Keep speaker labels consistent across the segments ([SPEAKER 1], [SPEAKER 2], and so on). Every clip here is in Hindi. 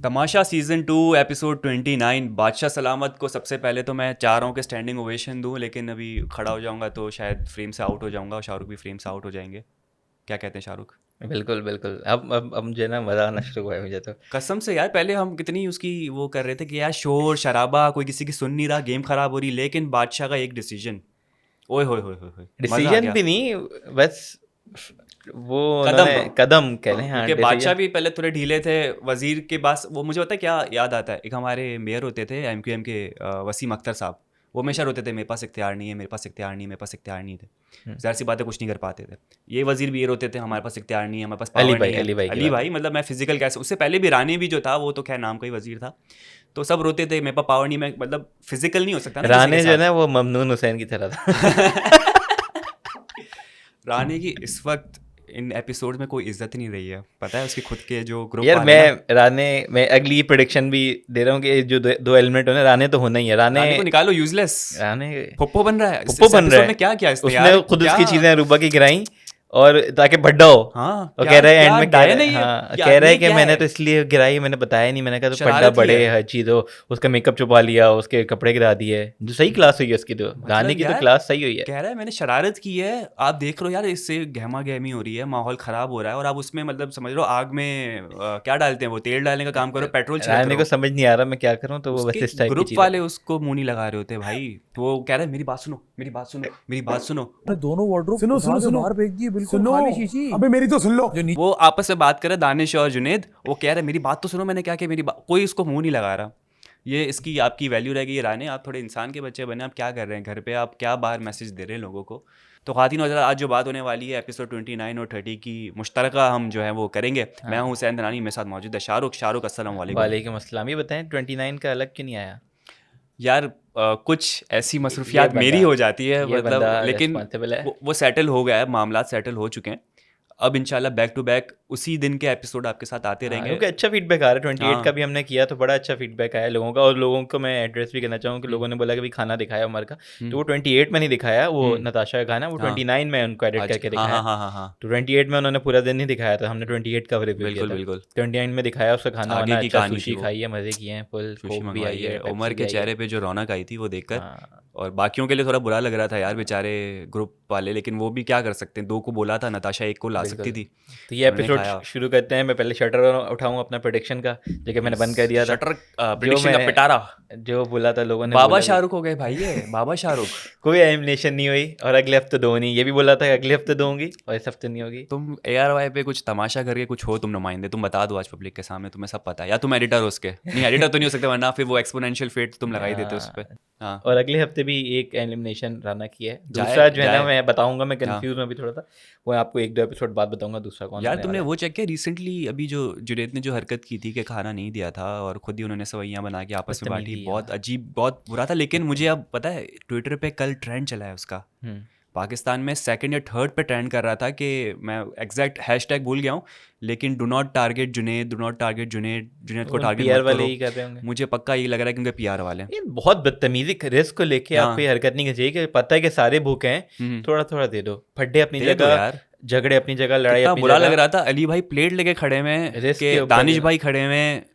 [SPEAKER 1] तमाशा सीजन 2 एपिसोड 29 बादशाह सलामत को सबसे पहले तो मैं चाह रहा हूँ कि स्टैंडिंग ओवेशन दूँ, लेकिन अभी खड़ा हो जाऊंगा तो शायद फ्रेम से आउट हो जाऊंगा और शाहरुख भी फ्रेम से आउट हो जाएंगे। क्या कहते हैं शाहरुख?
[SPEAKER 2] बिल्कुल बिल्कुल। अब मुझे ना मज़ा आना शुरू हुआ है मुझे तो।
[SPEAKER 1] कसम से यार, पहले हम कितनी उसकी वो कर रहे थे कि यार शोर शराबा कोई किसी की सुन नहीं रहा, गेम खराब हो रही, लेकिन बादशाह का एक डिसीजन, ओए होए होए होए होए, मज़ा आ
[SPEAKER 2] डिसीजन
[SPEAKER 1] गया।
[SPEAKER 2] भी नहीं, बस वो
[SPEAKER 1] कदम,
[SPEAKER 2] उन्होंने कदम कह लें, हाँ
[SPEAKER 1] क्योंकि बादशाह
[SPEAKER 2] डिसीजन।
[SPEAKER 1] भी पहले थोड़े ढीले थे। वजीर के पास वो मुझे पता है क्या याद आता है, एक हमारे मेयर होते थे एमक्यूएम के, वसीम अख्तर साहब। वो हमेशा रोते थे मेरे पास इख्तियार नहीं है, मेरे पास इख्तियार नहीं है, मेरे पास इख्तियार नहीं थे। ज़ाहिर सी बातें कुछ नहीं कर पाते थे। ये वजीर भी ये रोते थे हमारे पास इख्तियार नहीं है, हमारे पास पावर नहीं है।
[SPEAKER 2] अली भाई की
[SPEAKER 1] अली
[SPEAKER 2] बात
[SPEAKER 1] भाई
[SPEAKER 2] है।
[SPEAKER 1] मतलब मैं फिजिकल कैसे, उससे पहले भी रानी भी जो था वो तो खैर नाम का ही वजीर था। तो सब रोते थे मेरे पास पावर नहीं, मैं मतलब फिजिकल नहीं हो सकता ना किसी के
[SPEAKER 2] राणे जो है
[SPEAKER 1] साथ।
[SPEAKER 2] ना वो ममनून हुसैन की तरह था।
[SPEAKER 1] रानी की इस वक्त इन एपिसोड में कोई इज्जत नहीं रही है, पता है उसके खुद के जो ग्रुप
[SPEAKER 2] यार
[SPEAKER 1] वाले ना।
[SPEAKER 2] मैं अगली प्रोडिक्शन भी दे रहा हूँ कि जो दो एलिमेंट होने, राणे तो होना ही है। राणे
[SPEAKER 1] रानी को निकालो, यूजलेस
[SPEAKER 2] राणे
[SPEAKER 1] फुप्पो बन रहा है
[SPEAKER 2] पुप्पो
[SPEAKER 1] इस
[SPEAKER 2] बन रहा
[SPEAKER 1] एपिसोड
[SPEAKER 2] है।
[SPEAKER 1] में। क्या किया इसने
[SPEAKER 2] उसने
[SPEAKER 1] यार,
[SPEAKER 2] खुद
[SPEAKER 1] क्या?
[SPEAKER 2] उसकी चीजें रूबा की गिराई और ताकि बड्डा हो।
[SPEAKER 1] हाँ,
[SPEAKER 2] और कह
[SPEAKER 1] क्या
[SPEAKER 2] रहा है एंड
[SPEAKER 1] क्या
[SPEAKER 2] में, कह
[SPEAKER 1] डायन
[SPEAKER 2] रहा
[SPEAKER 1] है
[SPEAKER 2] है,
[SPEAKER 1] ये?
[SPEAKER 2] हाँ
[SPEAKER 1] क्या
[SPEAKER 2] कह रहा है
[SPEAKER 1] ये
[SPEAKER 2] कि
[SPEAKER 1] क्या
[SPEAKER 2] मैंने
[SPEAKER 1] है?
[SPEAKER 2] तो इसलिए गिराई, मैंने बताया नहीं, मैंने कहा तो पड्डा
[SPEAKER 1] शरारत ही
[SPEAKER 2] बड़े
[SPEAKER 1] है।
[SPEAKER 2] हर चीज हो। उसका मेकअप छुपा लिया, उसके कपड़े गिरा दिए। जो सही क्लास हुई है उसकी, तो रानी
[SPEAKER 1] मतलब
[SPEAKER 2] की तो
[SPEAKER 1] यार,
[SPEAKER 2] क्लास सही हुई है।
[SPEAKER 1] कह रहा है मैंने शरारत की है। आप देख लो यार, इससे गहमा गहमी हो रही है, माहौल खराब हो रहा है, और आप उसमें मतलब समझ लो आग में क्या डालते हैं वो, तेल डालने का काम करो, पेट्रोल छिड़क
[SPEAKER 2] रानी
[SPEAKER 1] रहे
[SPEAKER 2] को
[SPEAKER 1] हो।
[SPEAKER 2] समझ नहीं आ रहा मैं क्या करूं, तो वो बस
[SPEAKER 1] उसके
[SPEAKER 2] इस टाइप की
[SPEAKER 1] ग्रुप
[SPEAKER 2] चीज है।
[SPEAKER 1] वाले उसको मुंह नहीं लगा रहे होते भाई। तो वो कह रहा है मेरी बात सुनो, मेरी बात सुनो, मेरी बात सुनो।
[SPEAKER 3] ने दोनों वार्डरोब
[SPEAKER 4] सुनो
[SPEAKER 3] उठा
[SPEAKER 4] सुनो
[SPEAKER 3] के
[SPEAKER 4] सुनो
[SPEAKER 3] बाहर फेंक दिए, बिल्कुल
[SPEAKER 4] सुनो,
[SPEAKER 3] खाली शीशी।
[SPEAKER 4] अबे मेरी तो सुन लो।
[SPEAKER 3] जो
[SPEAKER 1] वो आपस में बात कर रहे हैं, दानिश और जुनेद। वो कह रहे हैं मेरी बात तो सुनो, मैंने क्या किया, मेरी बात, कोई उसको मुंह नहीं लगा रहा। ये इसकी आपकी वैल्यू रहेगी। ये राने, आप थोड़े इंसान के बच्चे बने, आप क्या कर रहे हैं घर पे, आप क्या बाहर मैसेज दे रहे हैं लोगों को। तो ख़वातीन और हज़रात, आज जो बात होने वाली है एपिसोड 29 और 30 की मुश्तरका हम जो है वो करेंगे। मैं हूँ हुसैन दनानी, मेरे साथ मौजूद है शाहरुख। शाहरुख अस्सलाम वालेकुम।
[SPEAKER 2] वालेकुम अस्सलाम। ये बताएं 29 का अलग क्यों नहीं आया?
[SPEAKER 1] यार कुछ ऐसी
[SPEAKER 2] ये
[SPEAKER 1] मसरूफियात मेरी
[SPEAKER 2] बंदा
[SPEAKER 1] हो जाती है
[SPEAKER 2] ये बंदा
[SPEAKER 1] मतलब, लेकिन
[SPEAKER 2] रिस्पॉन्सिबल है।
[SPEAKER 1] वो सेटल हो गया है, मामला सेटल हो चुके हैं। अब इंशाल्लाह बैक टू बैक उसी दिन के एपिसोड आपके साथ आते
[SPEAKER 2] हाँ,
[SPEAKER 1] रहेंगे।
[SPEAKER 2] क्योंकि अच्छा फीडबैक आ रहा है। 28 का
[SPEAKER 1] हाँ।
[SPEAKER 2] भी हमने किया तो बड़ा अच्छा फीडबैक आया लोगों का। और लोगों को मैं एड्रेस भी करना चाहूँ कि
[SPEAKER 1] हम्म।
[SPEAKER 2] लोगों ने बोला कि भाई खाना दिखाया उमर का। तो
[SPEAKER 1] हम्म।
[SPEAKER 2] वो 28 में नहीं दिखाया, वो
[SPEAKER 1] हम्म।
[SPEAKER 2] नताशा का खाना, वो
[SPEAKER 1] हाँ।
[SPEAKER 2] 29 में उनको एडिट
[SPEAKER 1] आज
[SPEAKER 2] करके
[SPEAKER 1] हाँ हाँ
[SPEAKER 2] दिखाया।
[SPEAKER 1] हाँ हाँ हाँ।
[SPEAKER 2] तो 28 में उन्होंने पूरा दिन नहीं दिखाया था, हमने 28 का रिव्यू किया
[SPEAKER 1] बिल्कुल
[SPEAKER 2] था।
[SPEAKER 1] बिल्कुल।
[SPEAKER 2] 29 में दिखाया उसका खाना
[SPEAKER 1] आगे
[SPEAKER 2] वाना
[SPEAKER 1] की
[SPEAKER 2] अच्छा,
[SPEAKER 1] कहानी थी
[SPEAKER 2] सुशी
[SPEAKER 1] वो।
[SPEAKER 2] खाई है, मज़े किए हैं, फुल
[SPEAKER 1] सुशी
[SPEAKER 2] कोक भी
[SPEAKER 1] मंगवाई
[SPEAKER 2] आई
[SPEAKER 1] है,
[SPEAKER 2] है, पेप्सी
[SPEAKER 1] उमर
[SPEAKER 2] भी
[SPEAKER 1] के
[SPEAKER 2] आई है।
[SPEAKER 1] चेहरे पे जो रौनक आई थी वो देखकर।
[SPEAKER 2] हाँ
[SPEAKER 1] और बाकियों के लिए थोड़ा बुरा लग रहा था यार, बेचारे ग्रुप वाले, लेकिन वो भी क्या कर सकते हैं। दो को बोला था, नताशा एक को ला सकती
[SPEAKER 2] बिल्कुल।
[SPEAKER 1] थी।
[SPEAKER 2] तो ये
[SPEAKER 1] उन्होंने
[SPEAKER 2] एपिसोड
[SPEAKER 1] खाया।
[SPEAKER 2] शुरू करते हैं। मैं पहले शटर उठाऊँ अपना प्रोडिक्शन का, जो कि मैंने
[SPEAKER 1] यस।
[SPEAKER 2] बंद कर दिया था।
[SPEAKER 1] शटर
[SPEAKER 2] जो
[SPEAKER 1] प्रिडिक्शन का
[SPEAKER 2] मैंने
[SPEAKER 1] पिटारा।
[SPEAKER 2] जो बोला था, लोगों ने
[SPEAKER 1] बाबा
[SPEAKER 2] बोला कि
[SPEAKER 1] शाहरुख हो गए भाई, ये बाबा शाहरुख।
[SPEAKER 2] कोई एलिमिनेशन नहीं हुई और अगले हफ्ते दो नहीं। ये भी बोला था कि अगले हफ्ते दूंगी और इस हफ्ते नहीं होगी।
[SPEAKER 1] तुम ARY पे कुछ तमाशा करके कुछ हो तुम नुमाइंदे, तुम बता दो आज पब्लिक के सामने, तुम्हें सब पता है, या तुम एडिटर हो उसके। नहीं, एडिटर तो नहीं हो सकते, वरना फिर वो एक्सपोनेंशियल फेट तुम लगा ही देते उस पर। हाँ।
[SPEAKER 2] और अगले हफ्ते भी एक एलिमिनेशन राना की है।
[SPEAKER 1] जाए
[SPEAKER 2] दूसरा जो है ना,
[SPEAKER 1] जाए।
[SPEAKER 2] मैं बताऊंगा, मैं
[SPEAKER 1] हाँ
[SPEAKER 2] कंफ्यूज हूँ अभी थोड़ा सा। वो आपको एक दो एपिसोड बाद बताऊंगा दूसरा कौन
[SPEAKER 1] यार,
[SPEAKER 2] होने
[SPEAKER 1] तुमने
[SPEAKER 2] वाला है।
[SPEAKER 1] वो चेक किया रिसेंटली अभी जो जुनैद ने जो हरकत की थी कि खाना नहीं दिया था और खुद ही उन्होंने सवैयां बना के आपस में बांटी?
[SPEAKER 2] बदतमीजी
[SPEAKER 1] बहुत
[SPEAKER 2] यार।
[SPEAKER 1] अजीब, बहुत बुरा था। लेकिन मुझे अब पता है ट्विटर पे कल ट्रेंड चला है उसका।
[SPEAKER 2] हम्म।
[SPEAKER 1] पाकिस्तान में सेकंड या थर्ड पे ट्रेंड कर रहा था कि मैं एग्जैक्ट हैशटैग भूल गया हूँ, लेकिन do not target Junaid, do not target Junaid, Junaid को
[SPEAKER 2] उन
[SPEAKER 1] टारगेट
[SPEAKER 2] पीआर
[SPEAKER 1] मत
[SPEAKER 2] वाले
[SPEAKER 1] करो।
[SPEAKER 2] ही कर रहे होंगे।
[SPEAKER 1] मुझे पक्का ये लग रहा है कि उनके PR वाले हैं।
[SPEAKER 2] ये बहुत बदतमीजी, रिस्क को लेके आपको ये
[SPEAKER 1] हाँ।
[SPEAKER 2] हरकत नहीं करनी चाहिए कि पता है कि सारे भूखे हैं,
[SPEAKER 1] हम्म।
[SPEAKER 2] थोड़ा थोड़ा दे दो। फड्डे अपनी
[SPEAKER 1] दे दो
[SPEAKER 2] जगह,
[SPEAKER 1] यार।
[SPEAKER 2] झगड़े अपनी जगह, लड़ाई
[SPEAKER 1] कितना
[SPEAKER 2] अपनी
[SPEAKER 1] बुरा लग
[SPEAKER 2] जगह,
[SPEAKER 1] रहा था, अली भाई प्लेट लेके खड़े हुए हैं,
[SPEAKER 2] रिस्क
[SPEAKER 1] कि
[SPEAKER 2] के ऊपर
[SPEAKER 1] दानिश
[SPEAKER 2] जो
[SPEAKER 1] भाई खड़े हुए हैं।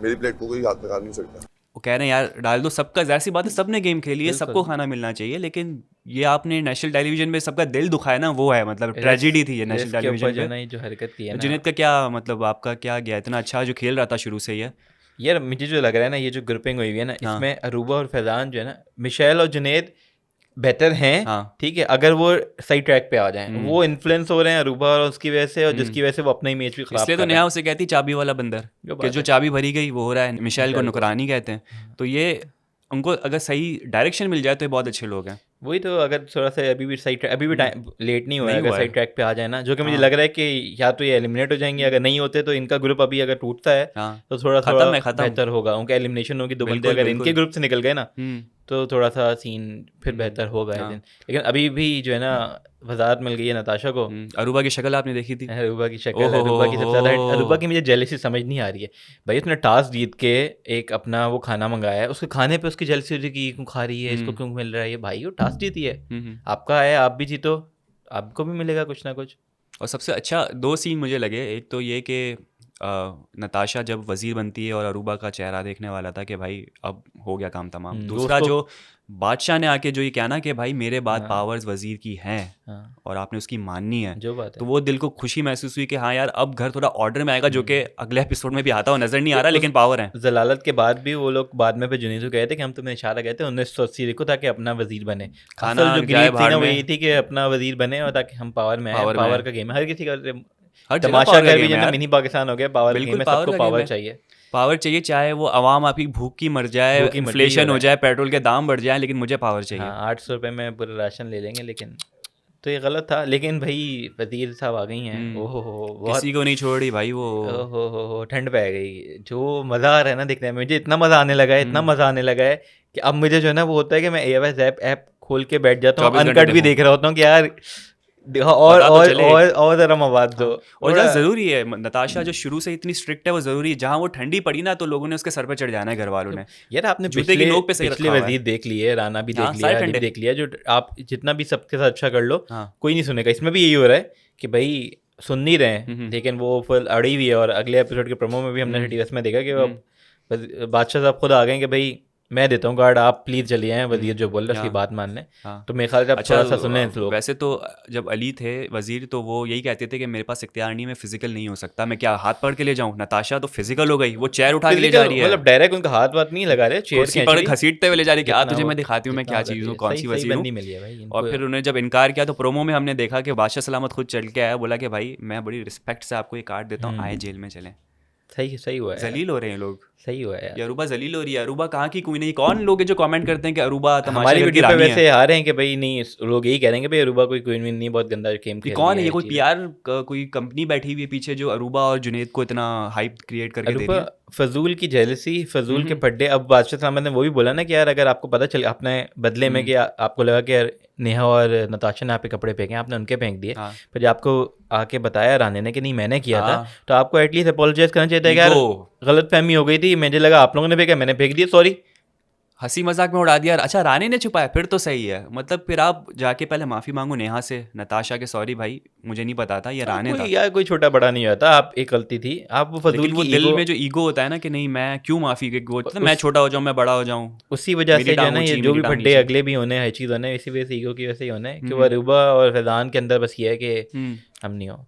[SPEAKER 4] मेरी प्लेट को कोई हाथ लगा नहीं सकता।
[SPEAKER 1] वो कह रहे हैं यार डाल दो, सबका जाहिर सी बात है, सबने गेम खेली है,
[SPEAKER 2] बिल्कुल।
[SPEAKER 1] सबको खाना मिलना चाहिए। लेकिन ये आपने नेशनल टेलीविजन पे सबका दिल दुखाया ना, वो है मतलब
[SPEAKER 2] रिस्क
[SPEAKER 1] ट्रेजिडी थी ये नेशनल
[SPEAKER 2] रिस्क के ऊपर
[SPEAKER 1] टेलीविजन
[SPEAKER 2] जो
[SPEAKER 1] पे।
[SPEAKER 2] ना, ये जो हरकत की है
[SPEAKER 1] तो
[SPEAKER 2] ना।
[SPEAKER 1] जुनैद का क्या मतलब, आपका क्या गया? इतना अच्छा जो खेल रहा था शुरू से ही है।
[SPEAKER 2] यार मुझे जो लग रहा है ना, ये जो ग्रुपिंग हुई हुई है ना,
[SPEAKER 1] हाँ
[SPEAKER 2] इसमें अरूबा और फैजान जो है ना, मिशेल और जुनैद बेहतर हैं।
[SPEAKER 1] हाँ।
[SPEAKER 2] ठीक है, अगर वो सही ट्रैक पे आ जाएं।
[SPEAKER 1] हम्म।
[SPEAKER 2] वो इन्फ्लुएंस हो रहे हैं अरूबा और उसकी वजह से, और
[SPEAKER 1] हम्म।
[SPEAKER 2] जिसकी वजह से वो अपना इमेज भी खराब
[SPEAKER 1] इसलिए तो
[SPEAKER 2] कर रहे
[SPEAKER 1] नेहा
[SPEAKER 2] हैं।
[SPEAKER 1] उसे कहती चाबी वाला बंदर,
[SPEAKER 2] जो
[SPEAKER 1] कि
[SPEAKER 2] बात
[SPEAKER 1] जो
[SPEAKER 2] है,
[SPEAKER 1] चाबी भरी गई वो हो रहा है। मिशेल को
[SPEAKER 2] मिशेल को।
[SPEAKER 1] नुकरानी कहते हैं। तो ये उनको अगर सही डायरेक्शन मिल जाए तो ये बहुत अच्छे लोग हैं।
[SPEAKER 2] वही तो, अगर थोड़ा सा अभी भी सही अभी भी टाइम लेट नहीं हुआ है,
[SPEAKER 1] नहीं
[SPEAKER 2] अगर
[SPEAKER 1] हुआ
[SPEAKER 2] सही
[SPEAKER 1] है।
[SPEAKER 2] ट्रैक पे आ जाए ना, जो कि मुझे
[SPEAKER 1] हाँ
[SPEAKER 2] लग रहा है कि या तो ये एलिमिनेट हो जाएंगे। अगर नहीं होते तो इनका ग्रुप अभी अगर टूटता है
[SPEAKER 1] हाँ।
[SPEAKER 2] तो थोड़ा थोड़ा
[SPEAKER 1] खत्म है, खत्म।
[SPEAKER 2] बेहतर होगा। उनका एलिमिनेशन होगी, दो बंदे
[SPEAKER 1] बिल्कुल
[SPEAKER 2] अगर इनके
[SPEAKER 1] बिल्कुल।
[SPEAKER 2] ग्रुप से निकल गए ना, तो थोड़ा सा सीन फिर बेहतर होगा
[SPEAKER 1] हाँ।
[SPEAKER 2] दिन। लेकिन अभी भी जो है ना, वजारत मिल गई है नताशा को।
[SPEAKER 1] अरूबा की शक्ल आपने देखी थी?
[SPEAKER 2] अरूबा की शक्ल,
[SPEAKER 1] ओहो
[SPEAKER 2] अरूबा की सबसे ज़्यादा अरूबा की
[SPEAKER 1] हो।
[SPEAKER 2] मुझे जेलसी समझ नहीं आ रही है। भाई उसने टास्क जीत के एक अपना वो खाना मंगाया है, उसके खाने पे उसकी जेलसी हो रही है कि ये क्यों खा रही है, इसको क्यों मिल रहा है। ये भाई वो टास्क जीती है, आपका है, आप भी जीतो, आपको भी मिलेगा कुछ ना कुछ।
[SPEAKER 1] और सबसे अच्छा 2 सीन मुझे लगे, एक तो ये कि नताशा जब वज़ीर बनती है और अरूबा का चेहरा देखने वाला था कि भाई अब हो गया काम तमाम।
[SPEAKER 2] वो
[SPEAKER 1] दूसरा
[SPEAKER 2] उसको
[SPEAKER 1] जो बादशाह ने आके जो ये कहना कि भाई मेरे बाद
[SPEAKER 2] हाँ
[SPEAKER 1] पावर्स वज़ीर की हैं
[SPEAKER 2] हाँ
[SPEAKER 1] और आपने उसकी माननी है,
[SPEAKER 2] जो बात
[SPEAKER 1] तो
[SPEAKER 2] है
[SPEAKER 1] वो दिल को खुशी महसूस हुई कि हाँ यार अब घर थोड़ा ऑर्डर में आएगा, जो कि अगले एपिसोड में भी आता हो नज़र नहीं आ रहा,
[SPEAKER 2] उस
[SPEAKER 1] लेकिन पावर है।
[SPEAKER 2] जलालत के बाद भी वो लोग बाद में पे जुनीद को गए थे कि हम तुम्हें इशारा गए थे 1980 को ताकि अपना वजीर बने।
[SPEAKER 1] खाना
[SPEAKER 2] असल जो
[SPEAKER 1] जाए
[SPEAKER 2] ग्रीड थी
[SPEAKER 1] भाड़
[SPEAKER 2] ना
[SPEAKER 1] में,
[SPEAKER 2] वही थी कि अपना वजीर बने और ताकि हम पावर में आए।
[SPEAKER 1] पावर में
[SPEAKER 2] पावर
[SPEAKER 1] आए।
[SPEAKER 2] का गेम है हर किसी का।
[SPEAKER 1] हर जगह
[SPEAKER 2] तमाशा
[SPEAKER 1] पावर का
[SPEAKER 2] घर भी
[SPEAKER 1] गेम है
[SPEAKER 2] जो ना
[SPEAKER 1] यार,
[SPEAKER 2] मिनी पाकिस्तान हो गया, पावर का
[SPEAKER 1] बिल्कुल
[SPEAKER 2] गेम है,
[SPEAKER 1] पावर
[SPEAKER 2] सबको
[SPEAKER 1] का गेम
[SPEAKER 2] पावर
[SPEAKER 1] है।
[SPEAKER 2] चाहिए।
[SPEAKER 1] पावर चाहिए, चाहे वो आवाम आपकी भूख की मर जाए,
[SPEAKER 2] भूखी मर गई
[SPEAKER 1] इन्फ्लेशन
[SPEAKER 2] हो
[SPEAKER 1] हो
[SPEAKER 2] रहा
[SPEAKER 1] जाए, पेट्रोल के दाम बढ़ जाए, लेकिन मुझे पावर चाहिए।
[SPEAKER 2] हाँ 800 रुपये में पूरा राशन ले लेंगे, लेकिन तो ये गलत था। लेकिन भाई वजीर साहब आ गई हैं, ओहो हो बहुत,
[SPEAKER 1] किसी को नहीं छोड़ रही भाई वो।
[SPEAKER 2] ओहो हो ठंड पै गई। जो मज़ा आ रहा है ना देखने में, मुझे इतना मज़ा आने लगा है, इतना मज़ा आने लगा है कि अब मुझे जो है ना वो होता है कि मैं AWS ऐप खोल के बैठ जाता हूँ,
[SPEAKER 1] 24 घंटे
[SPEAKER 2] अनकट भी
[SPEAKER 1] देखो।
[SPEAKER 2] देख रहा होता हूँ कि यार और
[SPEAKER 1] पता तो
[SPEAKER 2] और
[SPEAKER 1] चले।
[SPEAKER 2] और ज़रा मवाद दो।
[SPEAKER 1] और
[SPEAKER 2] थोड़ा-
[SPEAKER 1] जहाँ ज़रूरी है, नताशा जो शुरू से इतनी स्ट्रिक्ट है वो ज़रूरी है, जहाँ वो ठंडी पड़ी ना तो लोगों ने उसके सर पे चढ़ जाना है, घर वालों ने।
[SPEAKER 2] यार आपने
[SPEAKER 1] जूते की
[SPEAKER 2] पिछले
[SPEAKER 1] नोक पे सही
[SPEAKER 2] पिछले
[SPEAKER 1] रखा हुआ है।
[SPEAKER 2] वजीर देख लिए, राना भी
[SPEAKER 1] हाँ,
[SPEAKER 2] देख
[SPEAKER 1] सारे
[SPEAKER 2] लिया, अली भी
[SPEAKER 1] ठंडे।
[SPEAKER 2] देख लिया, जो आप जितना भी सबके साथ अच्छा कर लो
[SPEAKER 1] हाँ।
[SPEAKER 2] कोई नहीं सुनेगा। इसमें भी यही हो रहा है कि भाई सुन नहीं रहे हैं, लेकिन वो फुल अड़ी हुई है। और अगले एपिसोड के प्रोमो में भी हमने TVS में देखा कि वो बादशाह साहब खुद आ गए कि भाई मैं देता हूँ गार्ड, आप प्लीज चलिए आए, वजीर जो बोल रहे उसकी
[SPEAKER 1] हाँ।
[SPEAKER 2] बात मान लें।
[SPEAKER 1] हाँ।
[SPEAKER 2] तो मेरे ख्याल से आप
[SPEAKER 1] अच्छा,
[SPEAKER 2] थोड़ा सा सुन लें इस लोग।
[SPEAKER 1] वैसे तो जब अली थे वजीर तो वो यही कहते थे कि मेरे पास इख्तियार नहीं, मैं फिजिकल नहीं हो सकता, मैं क्या हाथ पकड़ के ले जाऊं। नताशा तो फिजिकल हो गई, वो चेयर उठा के ले जा रही है,
[SPEAKER 2] मतलब डायरेक्ट उनका हाथ वाथ नहीं लगा रहे, चेयर
[SPEAKER 1] कुर्सी
[SPEAKER 2] खींच
[SPEAKER 1] पकड़
[SPEAKER 2] रही,
[SPEAKER 1] घसीटते हुए ले जा रही है कि आ
[SPEAKER 2] जितना
[SPEAKER 1] तुझे
[SPEAKER 2] हो-
[SPEAKER 1] मैं दिखाती हूँ मैं
[SPEAKER 2] जितना
[SPEAKER 1] क्या
[SPEAKER 2] हो
[SPEAKER 1] चीज़
[SPEAKER 2] सकती
[SPEAKER 1] हूँ,
[SPEAKER 2] है।
[SPEAKER 1] कौन
[SPEAKER 2] सही
[SPEAKER 1] सी
[SPEAKER 2] सही
[SPEAKER 1] वजीर हूँ।
[SPEAKER 2] बंदी मिली है भाई इनको।
[SPEAKER 1] और फिर उन्होंने जब इनकार किया तो प्रोमो में हमने देखा कि बादशाह सलामत खुद चल के आया, बोला कि भाई मैं बड़ी रिस्पेक्ट से आपको ये कार्ड देता हूँ, आए जेल में चलें।
[SPEAKER 2] सही हुआ है यार,
[SPEAKER 1] जलील हो रहे हैं लोग।
[SPEAKER 2] सही हुआ है यार।
[SPEAKER 1] ये अरूबा जलील हो रही है। अरूबा कहाँ की क्वीन है? कौन लोग हैं जो कमेंट करते हैं कि अरूबा तमाशा
[SPEAKER 2] हमारी
[SPEAKER 1] घर की
[SPEAKER 2] वीडियो पे
[SPEAKER 1] रानी है?
[SPEAKER 2] वैसे आ रहे हैं कि भाई नहीं, लोग यही कह रहे हैं कि भाई अरूबा कोई क्वीन विन नहीं, बहुत गंदा गेम
[SPEAKER 1] ये
[SPEAKER 2] खेल
[SPEAKER 1] कौन
[SPEAKER 2] रही
[SPEAKER 1] है? ये
[SPEAKER 2] है
[SPEAKER 1] कोई
[SPEAKER 2] चीज़ें।
[SPEAKER 1] PR कोई कंपनी बैठी हुई है पीछे जो अरूबा और जुनैद को इतना हाइप क्रिएट करके दे रही
[SPEAKER 2] अरूबा
[SPEAKER 1] है?
[SPEAKER 2] फजूल की जेलसी, फजूल के पड्डे। अब बादशाह साहब ने वो भी बोला ना कि यार अगर आपको पता चले अपने बदले में कि आपको लगा कि यार नेहा और नताशा ने आप पे कपड़े फेंके, आपने उनके फेंक दिए,
[SPEAKER 1] हाँ।
[SPEAKER 2] फिर जब आपको आके बताया रानी ने कि नहीं मैंने किया था,
[SPEAKER 1] हाँ।
[SPEAKER 2] तो आपको एटलीस्ट अपोलोजाइज करना चाहिए था कि यार
[SPEAKER 1] Ego।
[SPEAKER 2] गलत फहमी हो गई थी, मुझे लगा आप लोगों ने फेंका, मैंने फेंक दिया, सॉरी।
[SPEAKER 1] हंसी मजाक में उड़ा दिया। अच्छा रानी ने छुपाया, फिर तो सही है। मतलब फिर आप जाके पहले माफी मांगो नेहा से, नताशा के, सॉरी भाई मुझे नहीं पता था ये रानी था।
[SPEAKER 2] कोई यार कोई छोटा बड़ा नहीं होता, आप एक गलती थी, आप वो फजूल
[SPEAKER 1] लेकिन वो
[SPEAKER 2] की
[SPEAKER 1] दिल
[SPEAKER 2] ईगो,
[SPEAKER 1] में जो ईगो होता है ना कि नहीं मैं क्यों माफी के मैं छोटा हो जाऊं, मैं बड़ा हो जाऊं,
[SPEAKER 2] उसी वजह
[SPEAKER 1] मेरी
[SPEAKER 2] से जो है
[SPEAKER 1] टांग
[SPEAKER 2] ना ये
[SPEAKER 1] ऊंची,
[SPEAKER 2] जो
[SPEAKER 1] मेरी
[SPEAKER 2] भी
[SPEAKER 1] टांग
[SPEAKER 2] फड्डे
[SPEAKER 1] नीची।
[SPEAKER 2] अगले भी होने हैं, हर चीज़ होने हैं, इसी वजह से ईगो की वजह से ही होने हैं कि वो अरूबा और फैजान के अंदर बस ये है कि हम नहीं हो।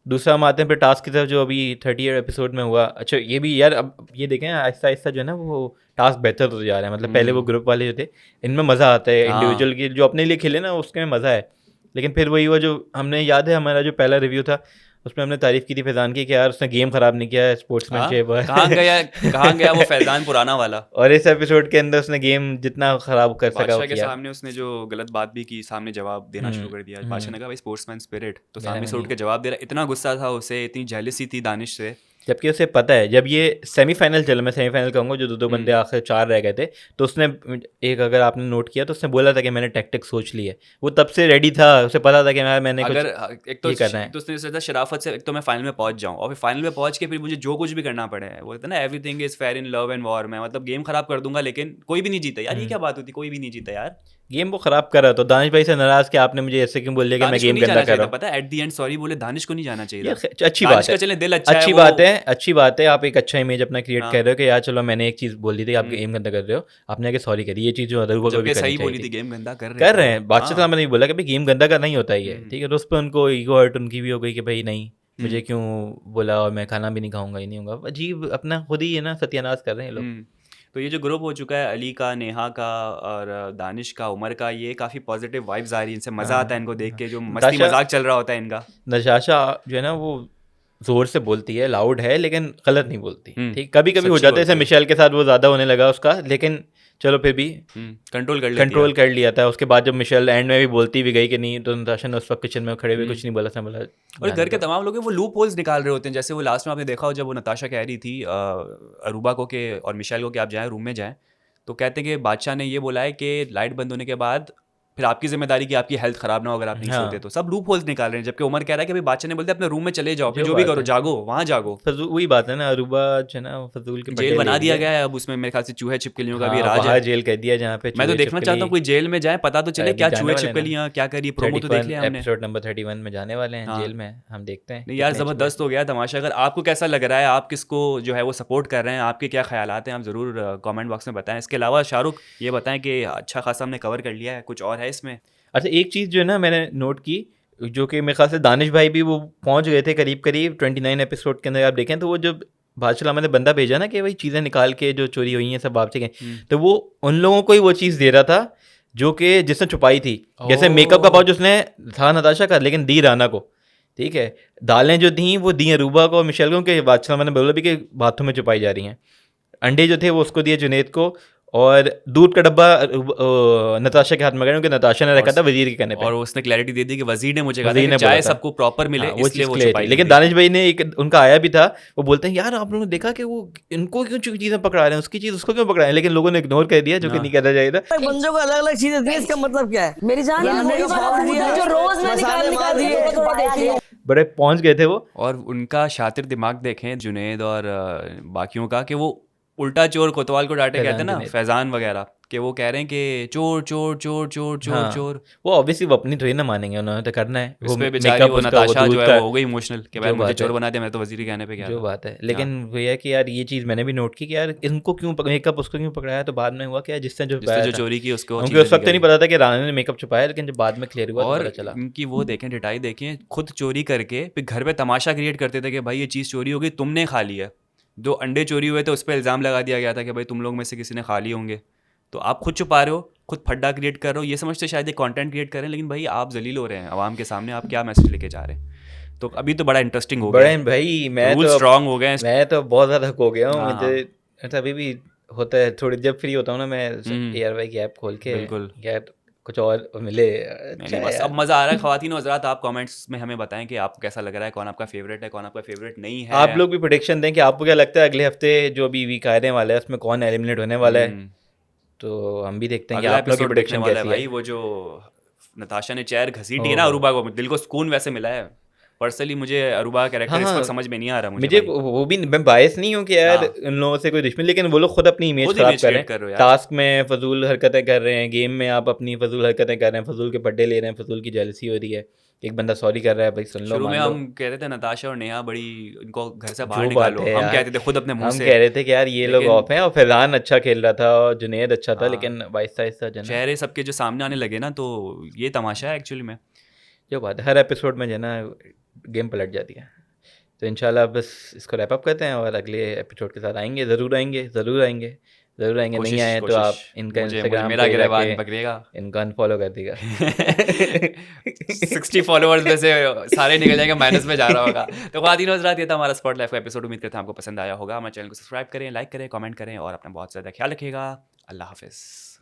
[SPEAKER 2] दूसरा हम आते हैं फिर टास्क की तरफ जो अभी 30 एपिसोड में हुआ। अच्छा ये भी यार, अब ये देखें आहिस्ता आहिस्ता जो है ना वो टास्क बेहतर होते जा रहे हैं। मतलब पहले वो ग्रुप वाले जो थे इनमें मज़ा आता है,
[SPEAKER 1] हाँ।
[SPEAKER 2] इंडिविजुअल की जो अपने लिए खेले ना उसके में मज़ा है। लेकिन फिर वही हुआ जो हमने, याद है हमारा जो पहला रिव्यू था उसमें हमने तारीफ की थी फैजान की कि यार उसने गेम ख़राब नहीं किया, स्पोर्ट्समैनशिप।
[SPEAKER 1] कहाँ गया वो फैजान पुराना वाला?
[SPEAKER 2] और इस एपिसोड के अंदर उसने गेम जितना ख़राब कर सका वो
[SPEAKER 1] बादशाह के
[SPEAKER 2] किया।
[SPEAKER 1] सामने उसने जो गलत बात भी की, सामने जवाब देना शुरू कर दिया। बादशाह ने कहा भाई स्पोर्ट्समैन स्पिरिट, तो सामने से उठ के जवाब दे रहा। इतना गुस्सा था उसे, इतनी जेलसी थी दानिश से।
[SPEAKER 2] जबकि उसे पता है जब ये सेमीफाइनल चला, मैं सेमीफाइनल कहूँगा, जो दो बंदे आखिर 4 रह गए थे, तो उसने एक, अगर आपने नोट किया तो उसने बोला था कि मैंने टैक्टिक सोच ली है। वो तब से रेडी था, उसे पता था कि मैंने
[SPEAKER 1] अगर
[SPEAKER 2] कुछ
[SPEAKER 1] एक तो
[SPEAKER 2] ये करना है।
[SPEAKER 1] तो उसने सोचा शराफत से एक तो मैं फाइनल में पहुंच जाऊं, और फिर फाइनल में पहुंच के फिर मुझे जो कुछ भी करना पड़े, वो कहते हैं ना everything is fair in love and war में, मतलब गेम खराब कर दूंगा लेकिन कोई भी नहीं जीता यार। ये क्या बात होती, कोई भी नहीं जीता यार।
[SPEAKER 2] गेम वो खराब कर रहा तो दानिश भाई से नाराज कि आपने मुझे ऐसे क्यों बोल दिया कि मैं
[SPEAKER 1] दानिश को
[SPEAKER 2] गेम
[SPEAKER 1] नहीं
[SPEAKER 2] गंदा
[SPEAKER 1] जाना
[SPEAKER 2] कर
[SPEAKER 1] चाहिए
[SPEAKER 2] रहा
[SPEAKER 1] था,
[SPEAKER 2] हूँ।
[SPEAKER 1] पता है एट द एंड सॉरी बोले दानिश को नहीं जाना चाहिए था।
[SPEAKER 2] यार अच्छी बात
[SPEAKER 1] दानिश
[SPEAKER 2] है,
[SPEAKER 1] का चले दिल अच्छा है,
[SPEAKER 2] अच्छी
[SPEAKER 1] वो-
[SPEAKER 2] बात है, अच्छी बात है। आप एक अच्छा इमेज अपना क्रिएट
[SPEAKER 1] हाँ।
[SPEAKER 2] कर रहे हो कि यार चलो मैंने एक चीज़ बोल दी थी आप गेम गंदा कर रहे हो, आपने आगे सॉरी करी। ये चीज़ जो अदर को भी
[SPEAKER 1] जबकि
[SPEAKER 2] करनी
[SPEAKER 1] सही
[SPEAKER 2] चाहिए
[SPEAKER 1] बोली थी,
[SPEAKER 2] थी।
[SPEAKER 1] गेम गंदा कर
[SPEAKER 2] कर रहे हैं, बादशाह
[SPEAKER 1] हाँ।
[SPEAKER 2] साहब ने नहीं बोला कि भाई गेम गंदा करना ही होता ही है, ठीक है। तो उस पर उनको ईगो हर्ट उनकी भी हो गई कि भाई नहीं मुझे क्यों बोला, और मैं खाना भी नहीं खाऊंगा, ही नहीं होगा। अजीब अपना खुद ही है ना सत्यानाश कर रहे हैं ये लोग।
[SPEAKER 1] तो ये जो ग्रुप हो चुका है अली का, नेहा का और दानिश का, उमर का, ये काफ़ी पॉजिटिव वाइब्स आ रही हैं, इनसे मज़ा आता है इनको देख के, जो मस्ती
[SPEAKER 2] नताशा-
[SPEAKER 1] मजाक चल रहा होता है इनका।
[SPEAKER 2] नताशा जो है ना वो जोर से बोलती है, लाउड है, लेकिन गलत नहीं बोलती, ठीक। कभी कभी हो
[SPEAKER 1] सच्ची
[SPEAKER 2] जाता है,
[SPEAKER 1] बोलती
[SPEAKER 2] जैसे
[SPEAKER 1] है।
[SPEAKER 2] मिशेल के साथ वो ज़्यादा होने लगा उसका, लेकिन चलो फिर भी
[SPEAKER 1] कंट्रोल कर लेती
[SPEAKER 2] कंट्रोल
[SPEAKER 1] है।
[SPEAKER 2] कर लिया था। उसके बाद जब मिशेल एंड में भी बोलती भी गई कि नहीं, तो नताशा ने उस वक्त किचन में खड़े हुए कुछ नहीं बोला था, बोला
[SPEAKER 1] और घर के तमाम लोग हैं, वो लूप होल्स निकाल रहे होते हैं। जैसे वो लास्ट में आपने देखा हो, जब वो नताशा कह रही थी अरूबा को के और मिशेल को कि आप जाएं रूम में जाएं, तो कहते हैं कि बादशाह ने ये बोला है कि लाइट बंद होने के बाद फिर आपकी जिम्मेदारी कि आपकी हेल्थ खराब ना हो अगर आप नहीं
[SPEAKER 2] हाँ।
[SPEAKER 1] सोते तो। सब लूप होल्स निकाल रहे हैं, जबकि उमर कह रहा है कि भाई बादशाह ने बोलते अपने रूम में चले जाओ, फिर
[SPEAKER 2] जो
[SPEAKER 1] जो भी
[SPEAKER 2] बात
[SPEAKER 1] करो,
[SPEAKER 2] है।
[SPEAKER 1] जागो, वहाँ जागो।
[SPEAKER 2] फजूल वही बात है ना, अरूबा जो है ना फजूल के
[SPEAKER 1] जेल
[SPEAKER 2] पट्टे
[SPEAKER 1] बना
[SPEAKER 2] ले
[SPEAKER 1] दिया
[SPEAKER 2] लिए।
[SPEAKER 1] गया है अब, उसमें मेरे ख्याल से चूहे छिपकलियों का भी
[SPEAKER 2] हाँ,
[SPEAKER 1] राज
[SPEAKER 2] वहाँ
[SPEAKER 1] है।
[SPEAKER 2] जेल कह दिया जहाँ पे
[SPEAKER 1] मैं तो
[SPEAKER 2] चूहे
[SPEAKER 1] देखना चाहता हूँ कोई जेल में जाए, पता तो चले
[SPEAKER 2] अभी
[SPEAKER 1] क्या
[SPEAKER 2] जाने
[SPEAKER 1] चूहे
[SPEAKER 2] वाले हैं ना।
[SPEAKER 1] छिपकलियाँ क्या करिए, प्रोमो तो देख लिया हमने।
[SPEAKER 2] एपिसोड नंबर 31 में जाने वाले हैं
[SPEAKER 1] हाँ।
[SPEAKER 2] जेल में, हम देखते हैं
[SPEAKER 1] नहीं यार,
[SPEAKER 2] कितने
[SPEAKER 1] ज़बरदस्त हो गया तमाशा। अगर आपको कैसा लग रहा है, आप किसको जो है वो सपोर्ट कर रहे हैं, आपके क्या ख्यालात हैं, आप ज़रूर कमेंट बॉक्स में बताएं। इसके अलावा शाहरुख ये बताएं कि अच्छा खासा हमने कवर कर लिया है, कुछ और है इसमें?
[SPEAKER 2] अच्छा, एक चीज़ जो है ना मैंने नोट की, जो कि मेरे ख्याल से दानिश भाई भी वो पहुंच गए थे करीब करीब 29 एपिसोड के अंदर। आप देखें तो वो जब बादशाह ने बंदा भेजा ना कि भाई चीज़ें निकाल के जो चोरी हुई हैं सब वापस गए, तो वो उन लोगों को ही वो चीज़ दे रहा था जो कि जिसने छुपाई थी। जैसे मेकअप का पाउच उसने था नताशा का, लेकिन दी राना को, ठीक है। दालें जो थी वो दी अरूबा को और मिशेल को, कि बादशाह मैंने बोला भी कि बाथरूम में छुपाई जा रही हैं। अंडे जो थे वो उसको दिए जुनेद को, और दूध का डब्बा नताशा के हाथ में गया क्योंकि नताशा ने रखा था वजीर के कहने पे।
[SPEAKER 1] और उसने क्लैरिटी दे दी कि वजीर ने मुझे कहा था
[SPEAKER 2] वजीर
[SPEAKER 1] कि
[SPEAKER 2] ने
[SPEAKER 1] चाय
[SPEAKER 2] बोला था।
[SPEAKER 1] सबको प्रॉपर मिले,
[SPEAKER 2] हाँ, वो
[SPEAKER 1] इसलिए
[SPEAKER 2] चीज़
[SPEAKER 1] वो
[SPEAKER 2] क्लियर
[SPEAKER 1] छुपाई
[SPEAKER 2] थी।
[SPEAKER 1] हुई
[SPEAKER 2] लेकिन
[SPEAKER 1] थी।
[SPEAKER 2] दानिश भाई ने एक उनका आया भी था, वो बोलते हैं यार आप लोगों ने देखा कि वो इनको क्यों चीज़ें पकड़ा रहे हैं, उसकी चीज़ उसको क्यों पकड़ा रहे हैं, लेकिन लोगों ने इग्नोर कर दिया, जो कि नहीं करना चाहिए था।
[SPEAKER 3] बंदों को अलग अलग चीजें दी, इसका मतलब क्या है?
[SPEAKER 5] मेरी जान ये वही वाला दूध है जो रोज मैं निकाल के थोड़ा देती हूँ।
[SPEAKER 2] बड़े पहुंच गए थे वो।
[SPEAKER 1] और उनका शातिर दिमाग देखें जुनेद और बाकियों का, कि वो उल्टा चोर कोतवाल को डांटे कहते हैं ना,
[SPEAKER 2] जुनेद।
[SPEAKER 1] फैजान वगैरह, कि वो कह रहे हैं कि चोर चोर चोर चोर चोर
[SPEAKER 2] हाँ,
[SPEAKER 1] चोर।
[SPEAKER 2] वो ऑब्वियसली वो अपनी थोड़ी ना मानेंगे, उन्होंने तो करना है।
[SPEAKER 1] इस
[SPEAKER 2] वो
[SPEAKER 1] पे बेचारी
[SPEAKER 2] मेकअप
[SPEAKER 1] वो
[SPEAKER 2] उसका,
[SPEAKER 1] नताशा
[SPEAKER 2] दूध
[SPEAKER 1] जो है
[SPEAKER 2] का,
[SPEAKER 1] वो हो गई इमोशनल कि भाई
[SPEAKER 2] जो
[SPEAKER 1] मुझे
[SPEAKER 2] बात
[SPEAKER 1] चोर
[SPEAKER 2] है।
[SPEAKER 1] बना दिया, मैं तो वजीर के कहने पे गया
[SPEAKER 2] जो
[SPEAKER 1] था।
[SPEAKER 2] बात है। लेकिन वो ये है कि यार ये चीज़ मैंने भी नोट की कि यार इनको क्यों मेकअप उसको क्यों पकड़ाया, तो बाद में हुआ कि यार जिसने जो
[SPEAKER 1] जिसने जो
[SPEAKER 2] पाया था,
[SPEAKER 1] चोरी की उसको
[SPEAKER 2] उनको
[SPEAKER 1] चीज़ें
[SPEAKER 2] उस वक्त
[SPEAKER 1] दी
[SPEAKER 2] नहीं
[SPEAKER 1] गई।
[SPEAKER 2] पता था कि राणा ने मेकअप छुपाया, लेकिन जब बाद में क्लियर हुआ तो
[SPEAKER 1] और
[SPEAKER 2] पता चला।
[SPEAKER 1] इनकी वो देखें, डिटाई देखें, खुद चोरी करके फिर घर पे तमाशा क्रिएट करते थे कि भाई ये चीज़ चोरी हो गई, तुमने खा ली है। जो अंडे चोरी हुए थे उस पर इल्ज़ाम लगा दिया गया था कि भाई तुम लोग में से किसी ने खा लिए होंगे, तो आप खुद छुपा रहे हो, खुद फड्डा क्रिएट कर रहे हो। ये समझते शायद ये कंटेंट क्रिएट कर रहे हैं, लेकिन भाई आप जलील हो रहे हैं आवाम के सामने, आप क्या मैसेज लेके जा रहे हैं। तो अभी तो बड़ा इंटरेस्टिंग हो
[SPEAKER 2] बड़े
[SPEAKER 1] गया,
[SPEAKER 2] भाई मैं
[SPEAKER 1] रूल
[SPEAKER 2] तो
[SPEAKER 1] स्ट्रांग हो गए हैं।
[SPEAKER 2] मैं तो बहुत ज़्यादा हो गया हूँ।
[SPEAKER 1] हाँ।
[SPEAKER 2] मुझे ऐसा अभी भी होता है, थोड़ी जब फ्री होता हूँ ना मैं ARY की ऐप खोल के,
[SPEAKER 1] बिल्कुल।
[SPEAKER 2] यार कुछ और मिले।
[SPEAKER 1] नहीं नहीं, बस अब मज़ा आ रहा है। ख़वातीन और हज़रात, आप कमेंट्स में हमें बताएं कि आपको कैसा लग रहा है, कौन आपका फेवरेट है, कौन आपका फेवरेट नहीं है।
[SPEAKER 2] आप लोग भी प्रोडिक्शन दें कि आपको क्या लगता है अगले हफ्ते जो भी वीक आने वाला है उसमें कौन एलिमिनेट होने वाला है। तो हम भी देखते हैं कि
[SPEAKER 1] अगला
[SPEAKER 2] आप लोग की
[SPEAKER 1] एपिसोड देखने
[SPEAKER 2] प्रोडिक्शन
[SPEAKER 1] वाला है
[SPEAKER 2] कैसी
[SPEAKER 1] भाई,
[SPEAKER 2] है।
[SPEAKER 1] वो जो नताशा ने चेयर घसीटी है ना अरूबा को, दिल को सुकून वैसे मिला है। पर्सनली मुझे अरूबा का कैरेक्टर इस
[SPEAKER 2] हाँ,
[SPEAKER 1] वक्त समझ में नहीं आ रहा
[SPEAKER 2] मुझे
[SPEAKER 1] भाई।
[SPEAKER 2] वो भी, मैं बायस नहीं हूँ कि यार
[SPEAKER 1] हाँ।
[SPEAKER 2] उन लोगों से कोई दुश्मनी, लेकिन वो लोग खुद अपनी इमेज
[SPEAKER 1] खुद
[SPEAKER 2] खराब
[SPEAKER 1] image
[SPEAKER 2] कर
[SPEAKER 1] create कर
[SPEAKER 2] रहे
[SPEAKER 1] रहे
[SPEAKER 2] हैं।
[SPEAKER 1] हो यार।
[SPEAKER 2] टास्क में फजूल हरकतें कर रहे हैं, गेम में आप अपनी फजूल हरकतें कर रहे हैं, फजूल के पड्डे ले रहे हैं, फजूल की जेलसी हो रही है। एक बंदा सॉरी कर रहा है, भाई सुन लो,
[SPEAKER 1] शुरू में
[SPEAKER 2] मान लो।
[SPEAKER 1] हम कहते थे नताशा और नेहा बड़ी, इनको घर से बाहर
[SPEAKER 2] जो बात
[SPEAKER 1] निकालो,
[SPEAKER 2] है
[SPEAKER 1] हम
[SPEAKER 2] यार,
[SPEAKER 1] कहते थे खुद अपने मुंह
[SPEAKER 2] हम
[SPEAKER 1] से।
[SPEAKER 2] कह रहे थे कि यार ये लोग
[SPEAKER 1] लेकिन-
[SPEAKER 2] ऑफ हैं, और फैजान अच्छा खेल रहा था और जुनेद अच्छा था,
[SPEAKER 1] हाँ।
[SPEAKER 2] लेकिन आहिस्ता आहिस्ता जो है ना,
[SPEAKER 1] चेहरे सबके जो सामने आने लगे ना, तो ये तमाशा है एक्चुअली में।
[SPEAKER 2] जो बात है हर एपिसोड में जो है ना गेम पलट जाती है। तो इंशाल्लाह बस इसको रैप अप करते हैं और अगले एपिसोड के साथ आएंगे, ज़रूर आएंगे, ज़रूर आएंगे, ज़रूर आएंगे। नहीं आए तो आप इनका इंस्टाग्राम
[SPEAKER 1] मेरा
[SPEAKER 2] पे
[SPEAKER 1] गिरबान
[SPEAKER 2] जाके
[SPEAKER 1] पकड़ेगा।
[SPEAKER 2] इनका अनफॉलो कर देगा।
[SPEAKER 1] 60 फॉलोअर्स में से सारे निकल जाएंगे, माइनस में जा रहा होगा। तो ख्वातीन और हज़रात, ये था हमारा स्पॉट लाइफ का एपिसोड। उम्मीद करता हूं आपको पसंद आया होगा। हमारे चैनल को सब्सक्राइब करें, लाइक करें, कमेंट करें और अपना बहुत ज़्यादा ख्याल रखिएगा। अल्लाह हाफिज़।